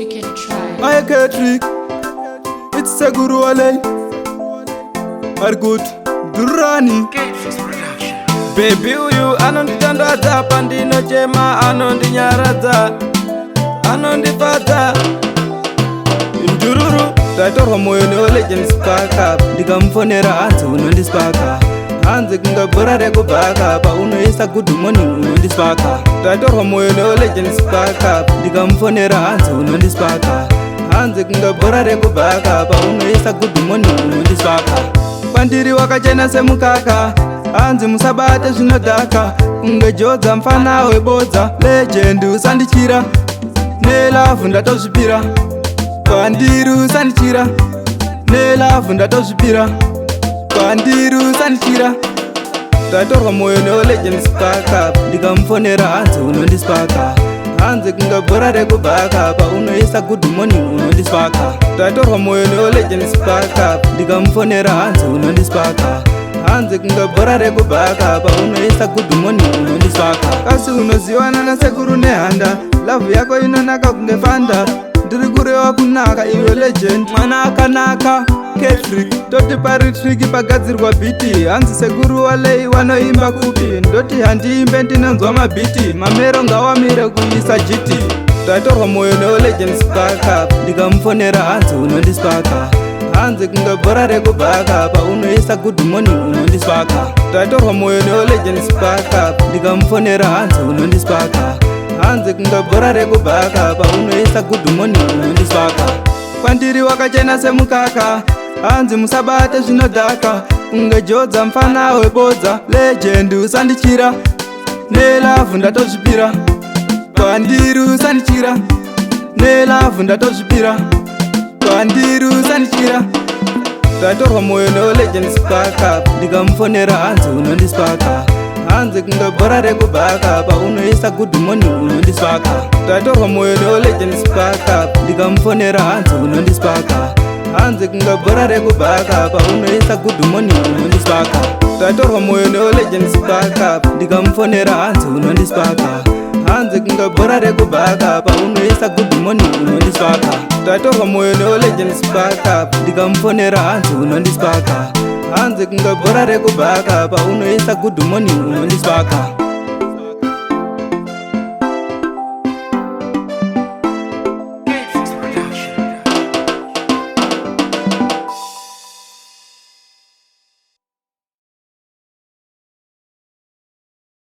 we can try. I get trick. It's Seguru Alay. Argut Durani. Baby uyu anonditandadza pandinochema, anondinyaradza, anondifadza. Ndururu tatorwa moyo neolegends paka ndikamufonera hanzi unondisipaka hanzi kungabhora rekubhaka paunoisa good morning unondisipaka tatorwa moyo neolegends paka ndikamufonera hanzi unondisipaka hanzi kungabhora rekubhaka paunoisa good morning unondisipaka kwandiri wakachena semukaka hanzi musabate zvinodhaka ungejodza mufana webodza legend usandichira nelavhu ndatozvipira kwandiri usandichira nelavhu ndatozvipira kwandiri usandichira tatorwa moyo neolegends paka ndikamufonera hanzi unondisipaka hanzi kungabhora rekubhaka paunoisa good morning unondisipaka tatorwa moyo neolegends paka ndikamufonera hanzi unondisipaka hanzi kungabhora rekubhaka paunoisa good morning unondisipaka kasi unoziwana nasekuru nehanda lavhu yako inonaka kunge fanda ndiri kureva kunaka iwe legend mwana akanaka ketrik toti paritriki pagadzirwa biti hanzi sekuru walei wanoimba kupi ndoti handiimbe ndinonzwa mabhiti mamero ngawamire kuisa jiti tatorwa moyo neolegends paka ndikamufonera hanzi unondisipaka hanzi kungabhora rekubhaka paunoisa good morning unondisipaka tatorwa moyo neolegends paka ndikamufonera hanzi unondisipaka hanzi kungabhora rekubhaka paunoisa good morning unondisipaka kwandiri wakachena semukaka hanzi musabate zvinodhaka ungejodza mufana webodza legend usandichira nelavhu ndatozvipira kwandiri usandichira nelavhu ndatozvipira kwandiri usandichira tatorwa moyo neolegends paka ndikamufonera hanzi unondisipaka hanzi kungabhora rekubhaka paunoisa good morning unondisipaka tatorwa moyo neolegends paka ndikamufonera hanzi unondisipaka hanzi kungabhora rekubhaka paunoisa good morning unondisipaka tatorwa moyo neolegends paka ndikamufonera hanzi unondisipaka hanzi kungabhora rekubhaka paunoisa good morning unondisipaka tatorwa moyo neolegends paka ndikamufonera hanzi unondisipaka hanzi kungabhora rekubhaka paunoisa good morning unondisipaka